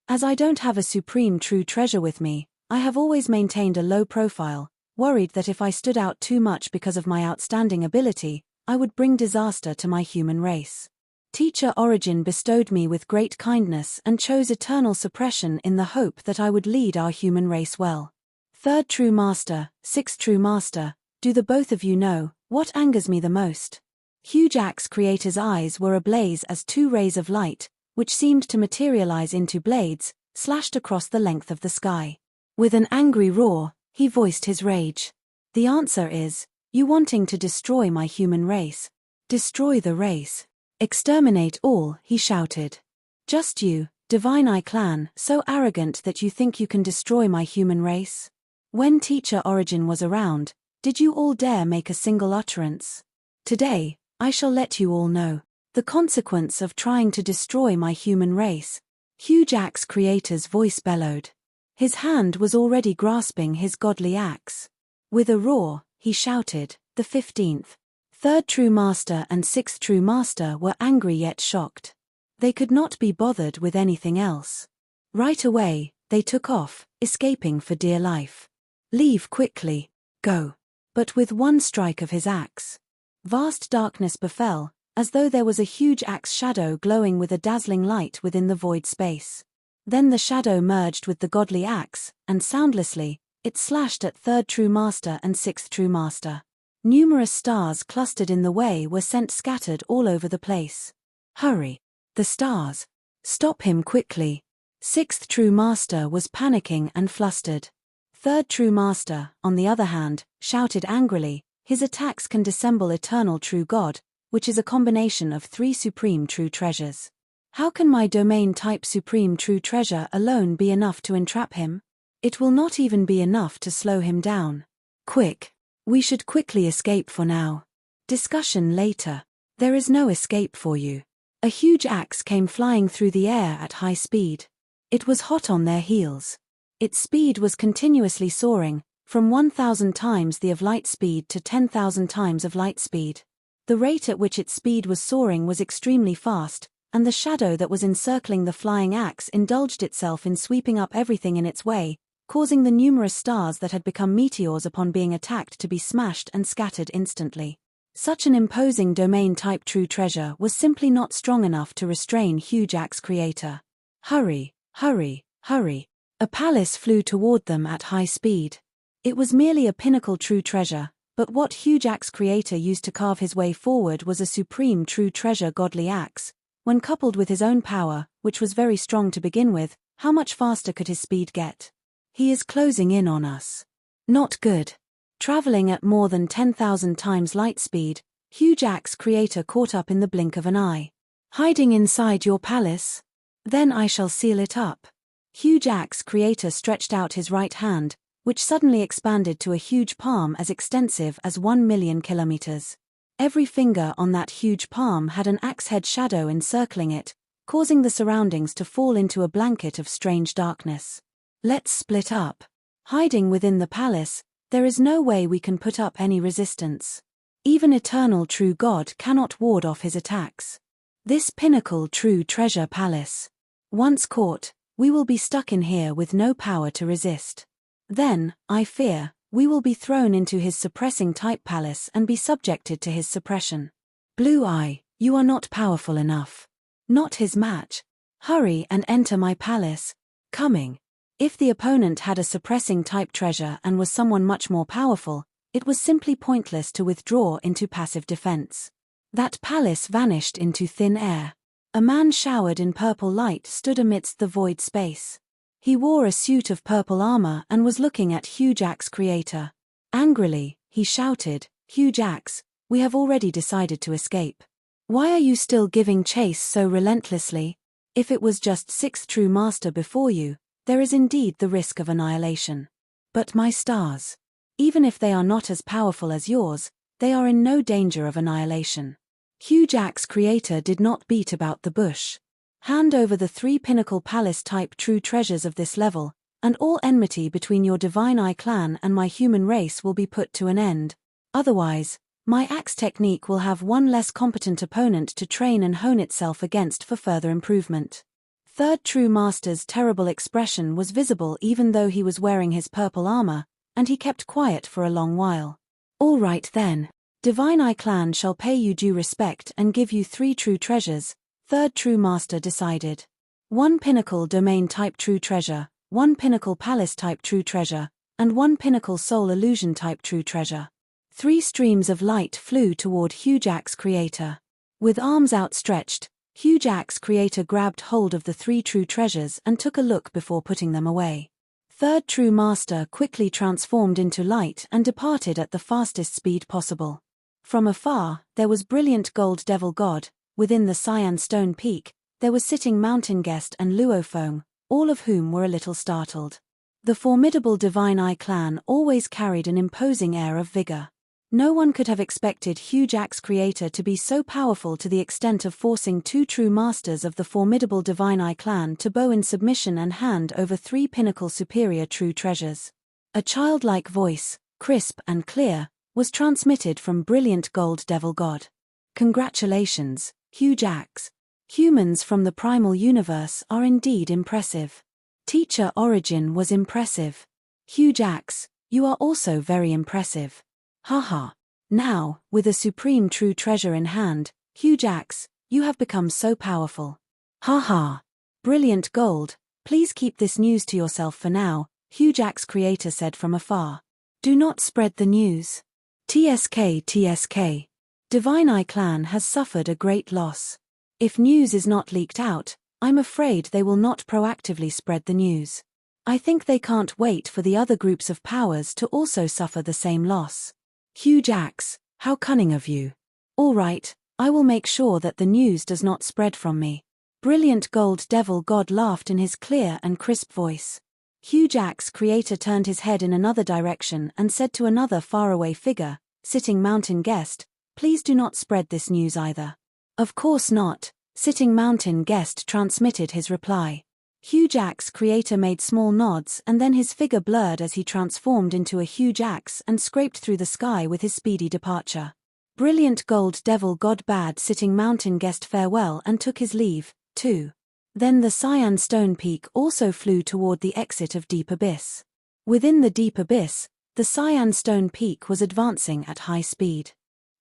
"As I don't have a supreme true treasure with me, I have always maintained a low profile, worried that if I stood out too much because of my outstanding ability, I would bring disaster to my human race. Teacher Origin bestowed me with great kindness and chose eternal suppression in the hope that I would lead our human race well. 3rd True Master, 6th True Master, do the both of you know what angers me the most?" Huge Axe Creator's eyes were ablaze as 2 rays of light, which seemed to materialize into blades, slashed across the length of the sky. With an angry roar, he voiced his rage. "The answer is, you wanting to destroy my human race. Destroy the race. Exterminate all," he shouted. "Just you, Divine Eye clan, so arrogant that you think you can destroy my human race? When Teacher Origin was around, did you all dare make a single utterance? Today, I shall let you all know the consequence of trying to destroy my human race." Huge Axe Creator's voice bellowed. His hand was already grasping his godly axe. With a roar, he shouted, "The 15th. 3rd True Master and 6th True Master were angry yet shocked. They could not be bothered with anything else. Right away, they took off, escaping for dear life. "Leave quickly. Go." But with one strike of his axe, vast darkness befell, as though there was a huge axe shadow glowing with a dazzling light within the void space. Then the shadow merged with the godly axe, and soundlessly, it slashed at 3rd True Master and 6th True Master. Numerous stars clustered in the way were sent scattered all over the place. "Hurry! The stars! Stop him quickly!" 6th True Master was panicking and flustered. 3rd True Master, on the other hand, shouted angrily, "His attacks can dissemble eternal true God, which is a combination of 3 supreme true treasures. How can my domain-type supreme true treasure alone be enough to entrap him? It will not even be enough to slow him down. Quick! We should quickly escape for now. Discussion later. There is no escape for you." A huge axe came flying through the air at high speed. It was hot on their heels. Its speed was continuously soaring, from 1,000 times the of light speed to 10,000 times of light speed. The rate at which its speed was soaring was extremely fast, and the shadow that was encircling the flying axe indulged itself in sweeping up everything in its way, causing the numerous stars that had become meteors upon being attacked to be smashed and scattered instantly. Such an imposing domain-type true treasure was simply not strong enough to restrain Huge Axe Creator. "Hurry, hurry, hurry." A palace flew toward them at high speed. It was merely a pinnacle true treasure, but what Huge Axe Creator used to carve his way forward was a supreme true treasure godly axe. When coupled with his own power, which was very strong to begin with, how much faster could his speed get? "He is closing in on us. Not good." Traveling at more than 10,000 times light speed, Huge Axe Creator caught up in the blink of an eye. "Hiding inside your palace? Then I shall seal it up." Huge Axe Creator stretched out his right hand, which suddenly expanded to a huge palm as extensive as 1,000,000 kilometers. Every finger on that huge palm had an axe-head shadow encircling it, causing the surroundings to fall into a blanket of strange darkness. "Let's split up." Hiding within the palace, There is no way we can put up any resistance. Even eternal true God cannot ward off his attacks. This pinnacle true treasure palace. Once caught, we will be stuck in here with no power to resist. Then, I fear, we will be thrown into his suppressing type palace and be subjected to his suppression. Blue Eye, you are not powerful enough. Not his match. Hurry and enter my palace. Coming. If the opponent had a suppressing type treasure and was someone much more powerful, it was simply pointless to withdraw into passive defense. That palace vanished into thin air. A man showered in purple light stood amidst the void space. He wore a suit of purple armor and was looking at Huge Axe creator. Angrily, he shouted, "Huge Axe, we have already decided to escape. Why are you still giving chase so relentlessly? If it was just sixth true master before you, there is indeed the risk of annihilation. But my stars. Even if they are not as powerful as yours, they are in no danger of annihilation." Huge Axe creator did not beat about the bush. Hand over the 3 pinnacle palace type true treasures of this level, and all enmity between your Divine Eye clan and my human race will be put to an end. Otherwise, my axe technique will have one less competent opponent to train and hone itself against for further improvement. Third true master's terrible expression was visible even though he was wearing his purple armor, and he kept quiet for a long while. All right then. Divine Eye clan shall pay you due respect and give you 3 true treasures, third true master decided. 1 pinnacle domain type true treasure, 1 pinnacle palace type true treasure, and 1 pinnacle soul illusion type true treasure. 3 streams of light flew toward Huge Axe creator. With arms outstretched, Huge Axe creator grabbed hold of the 3 true treasures and took a look before putting them away. Third true master quickly transformed into light and departed at the fastest speed possible. From afar, there was brilliant gold devil god. Within the cyan stone peak, there was sitting mountain guest and Luo Feng, all of whom were a little startled. The formidable Divine Eye clan always carried an imposing air of vigor. No one could have expected Huge Axe creator to be so powerful to the extent of forcing 2 true masters of the formidable Divine Eye clan to bow in submission and hand over 3 pinnacle superior true treasures. A childlike voice, crisp and clear, was transmitted from brilliant gold devil god. Congratulations, Huge Axe. Humans from the primal universe are indeed impressive. Teacher Origin was impressive. Huge Axe, you are also very impressive. Haha. Now, with a supreme true treasure in hand, Huge Axe, you have become so powerful. Haha. Brilliant gold, please keep this news to yourself for now, Huge Axe creator said from afar. Do not spread the news. TSK. Divine Eye clan has suffered a great loss. If news is not leaked out, I'm afraid they will not proactively spread the news. I think they can't wait for the other groups of powers to also suffer the same loss. Huge Axe, how cunning of you. All right, I will make sure that the news does not spread from me. Brilliant gold devil god laughed in his clear and crisp voice. Huge Axe creator turned his head in another direction and said to another faraway figure, sitting mountain guest, please do not spread this news either. Of course not, sitting mountain guest transmitted his reply. Huge Axe creator made small nods and then his figure blurred as he transformed into a huge axe and scraped through the sky with his speedy departure. Brilliant gold devil god bade sitting mountain guest farewell and took his leave, too. Then the cyan stone peak also flew toward the exit of Deep Abyss. Within the Deep Abyss, the cyan stone peak was advancing at high speed.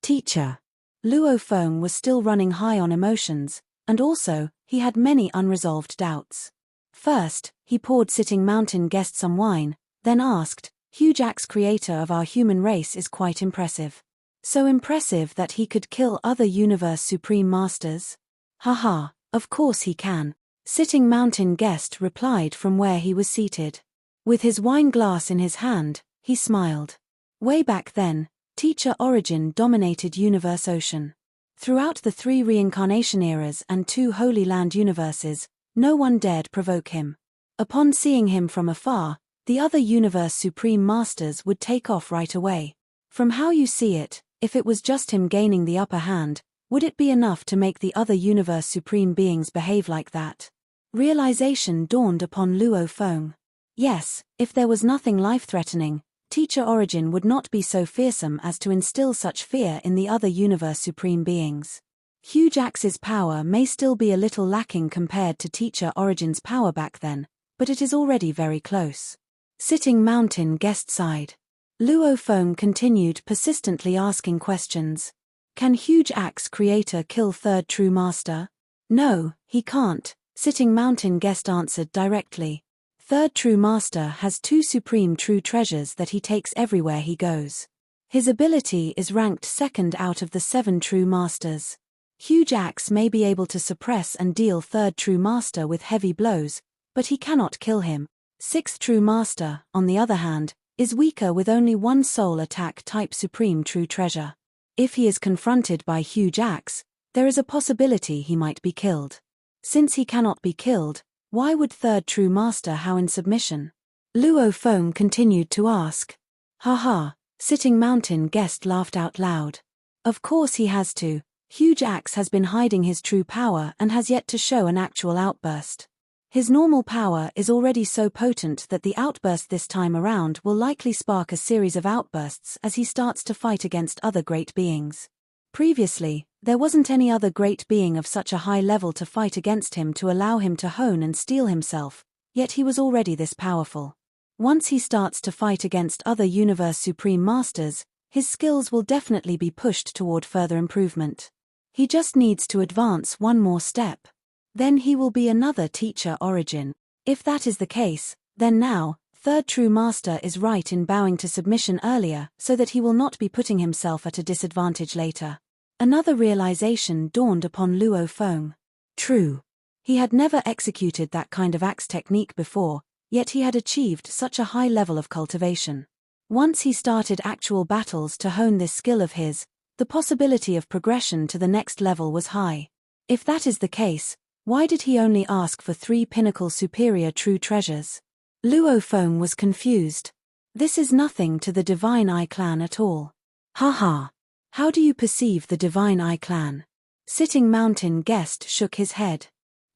Teacher. Luo Feng was still running high on emotions, and also, he had many unresolved doubts. First, he poured sitting mountain guest some wine, then asked, Huge Axe creator of our human race is quite impressive. So impressive that he could kill other universe supreme masters? Haha, of course he can. Sitting mountain guest replied from where he was seated. With his wine glass in his hand, he smiled. Way back then, Teacher Origin dominated Universe Ocean. Throughout the 3 reincarnation eras and 2 Holy Land universes, no one dared provoke him. Upon seeing him from afar, the other universe supreme masters would take off right away. From how you see it, if it was just him gaining the upper hand, would it be enough to make the other universe supreme beings behave like that? Realization dawned upon Luo Feng. Yes, if there was nothing life-threatening, Teacher Origin would not be so fearsome as to instill such fear in the other universe supreme beings. Huge Axe's power may still be a little lacking compared to Teacher Origin's power back then, but it is already very close. Sitting Mountain guest side. Luo Feng continued persistently asking questions. Can Huge Axe creator kill third true master? No, he can't, Sitting Mountain guest answered directly. Third true master has 2 supreme true treasures that he takes everywhere he goes. His ability is ranked 2nd out of the 7 true masters. Huge Axe may be able to suppress and deal third true master with heavy blows, but he cannot kill him. 6th true master, on the other hand, is weaker with only 1 soul attack type supreme true treasure. If he is confronted by Huge Axe, there is a possibility he might be killed. Since he cannot be killed, why would third true master how in submission? Luo Feng continued to ask. Haha, Sitting Mountain guest laughed out loud. Of course he has to. Huge Axe has been hiding his true power and has yet to show an actual outburst. His normal power is already so potent that the outburst this time around will likely spark a series of outbursts as he starts to fight against other great beings. Previously, there wasn't any other great being of such a high level to fight against him to allow him to hone and steel himself, yet he was already this powerful. Once he starts to fight against other universe supreme masters, his skills will definitely be pushed toward further improvement. He just needs to advance one more step. Then he will be another Teacher Origin. If that is the case, then now, third true master is right in bowing to submission earlier so that he will not be putting himself at a disadvantage later. Another realization dawned upon Luo Feng. True. He had never executed that kind of axe technique before, yet he had achieved such a high level of cultivation. Once he started actual battles to hone this skill of his, the possibility of progression to the next level was high. If that is the case, why did he only ask for 3 pinnacle superior true treasures? Luo Feng was confused. This is nothing to the Divine Eye clan at all. Haha. How do you perceive the Divine Eye clan? Sitting Mountain guest shook his head.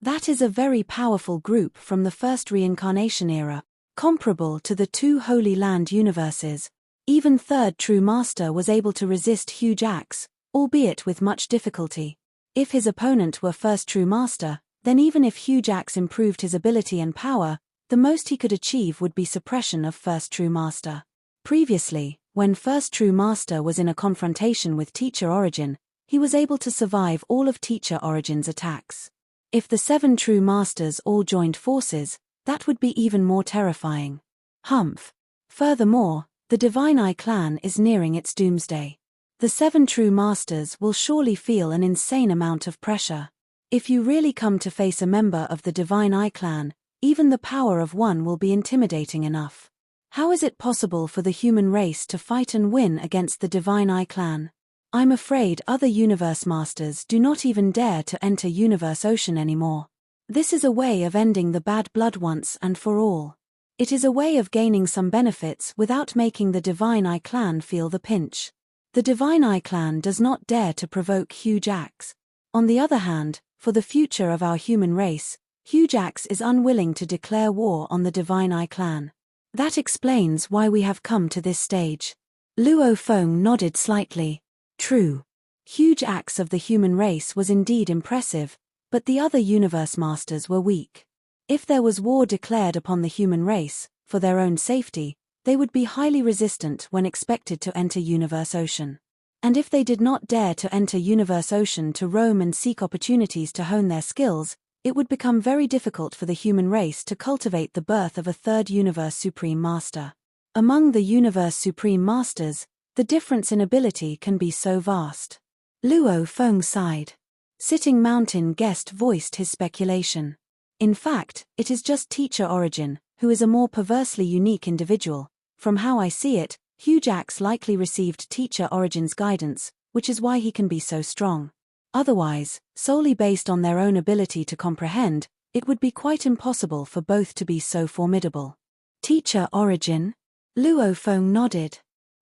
That is a very powerful group from the first reincarnation era, comparable to the 2 Holy Land universes. Even third true master was able to resist Huge Axe, albeit with much difficulty. If his opponent were first true master, then even if Huge Axe improved his ability and power, the most he could achieve would be suppression of first true master. Previously, when first true master was in a confrontation with Teacher Origin, he was able to survive all of Teacher Origin's attacks. If the 7 true masters all joined forces, that would be even more terrifying. Humph. Furthermore, the Divine Eye clan is nearing its doomsday. The 7 true masters will surely feel an insane amount of pressure. If you really come to face a member of the Divine Eye clan, even the power of one will be intimidating enough. How is it possible for the human race to fight and win against the Divine Eye clan? I'm afraid other universe masters do not even dare to enter Universe Ocean anymore. This is a way of ending the bad blood once and for all. It is a way of gaining some benefits without making the Divine Eye clan feel the pinch. The Divine Eye clan does not dare to provoke Huge Axe. On the other hand, for the future of our human race, Huge Axe is unwilling to declare war on the Divine Eye clan. That explains why we have come to this stage. Luo Feng nodded slightly. True. Huge Axe of the human race was indeed impressive, but the other universe masters were weak. If there was war declared upon the human race, for their own safety, they would be highly resistant when expected to enter Universe Ocean. And if they did not dare to enter Universe Ocean to roam and seek opportunities to hone their skills, it would become very difficult for the human race to cultivate the birth of a third Universe Supreme Master. Among the Universe Supreme Masters, the difference in ability can be so vast. Luo Feng sighed. Sitting Mountain guest voiced his speculation. In fact, it is just Teacher Origin, who is a more perversely unique individual. From how I see it, Huge Axe likely received Teacher Origin's guidance, which is why he can be so strong. Otherwise, solely based on their own ability to comprehend, it would be quite impossible for both to be so formidable. Teacher Origin? Luo Feng nodded.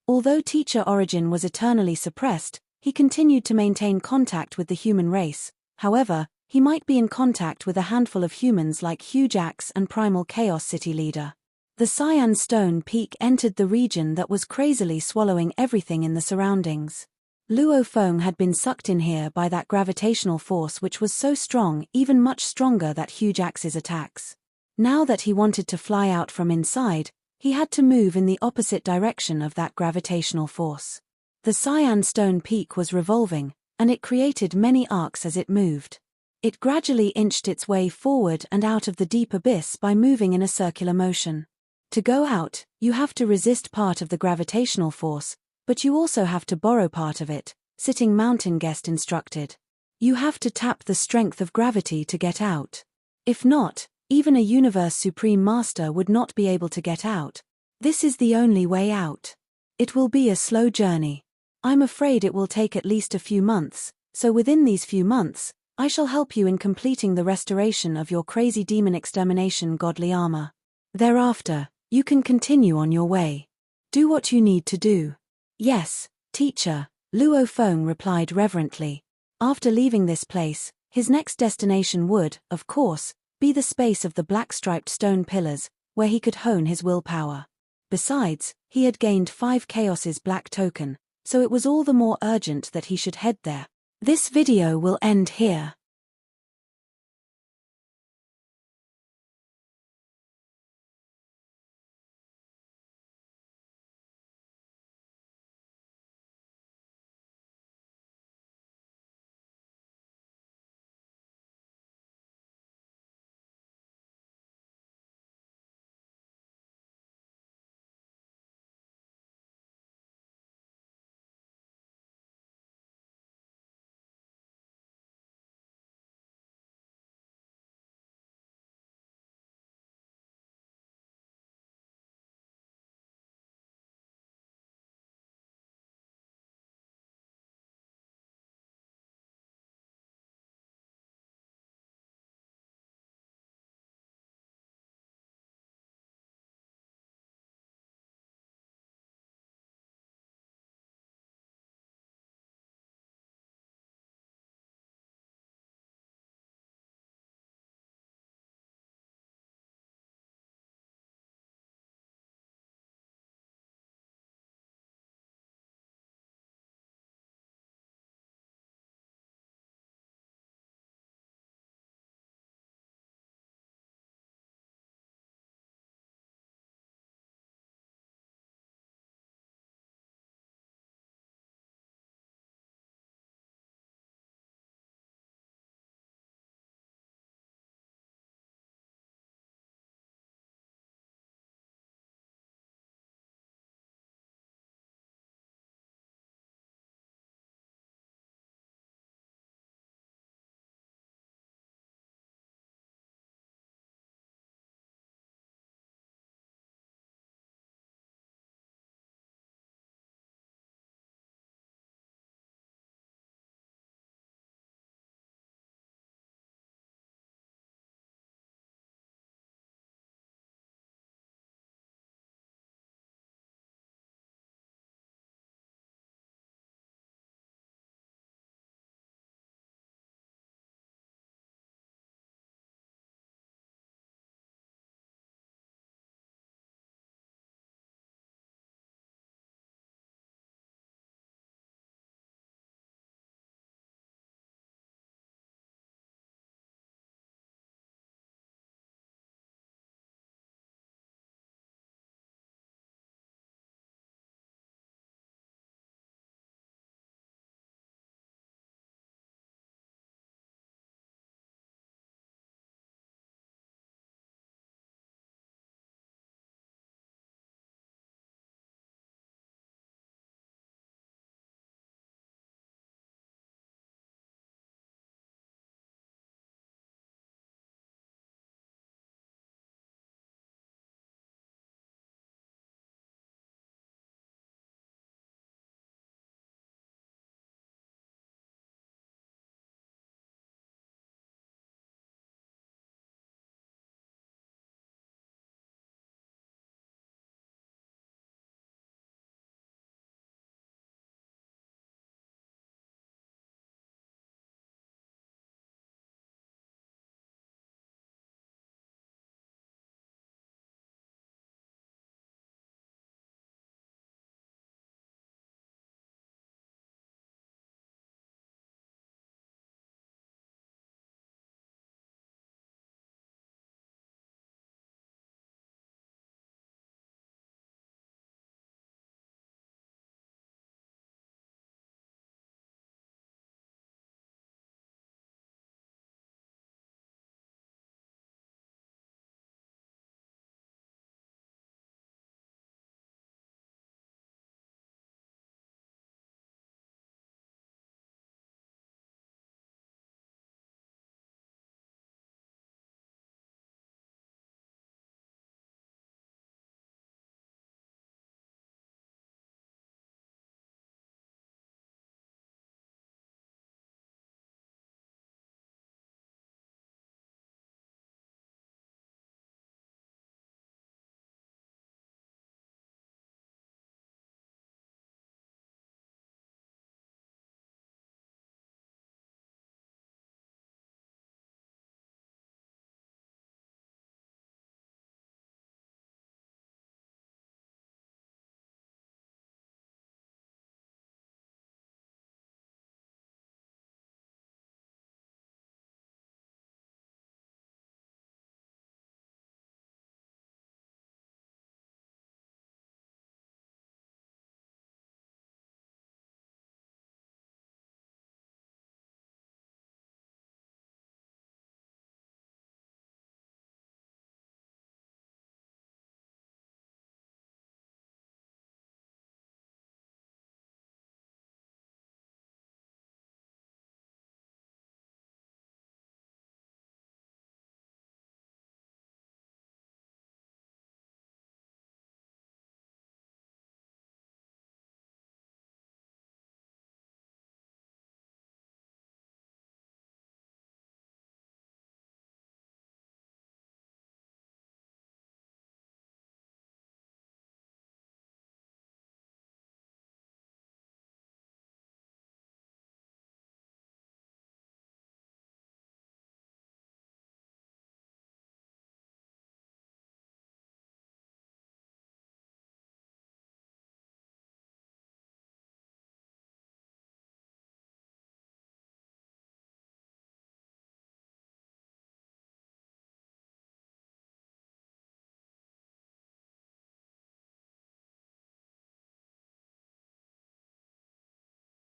Although Teacher Origin was eternally suppressed, he continued to maintain contact with the human race. However, he might be in contact with a handful of humans like Huge Axe and Primal Chaos City Leader. The cyan stone peak entered the region that was crazily swallowing everything in the surroundings. Luo Feng had been sucked in here by that gravitational force which was so strong, even much stronger than huge axe's attacks. Now that he wanted to fly out from inside, he had to move in the opposite direction of that gravitational force. The cyan stone peak was revolving, and it created many arcs as it moved. It gradually inched its way forward and out of the deep abyss by moving in a circular motion. To go out, you have to resist part of the gravitational force, but you also have to borrow part of it, sitting mountain guest instructed. You have to tap the strength of gravity to get out. If not, even a universe supreme master would not be able to get out. This is the only way out. It will be a slow journey. I'm afraid it will take at least a few months, so within these few months, I shall help you in completing the restoration of your crazy demon extermination godly armor. Thereafter, you can continue on your way. Do what you need to do. Yes, teacher, Luo Feng replied reverently. After leaving this place, his next destination would, of course, be the space of the black-striped stone pillars, where he could hone his willpower. Besides, he had gained 5 Chaos's black token, so it was all the more urgent that he should head there. This video will end here.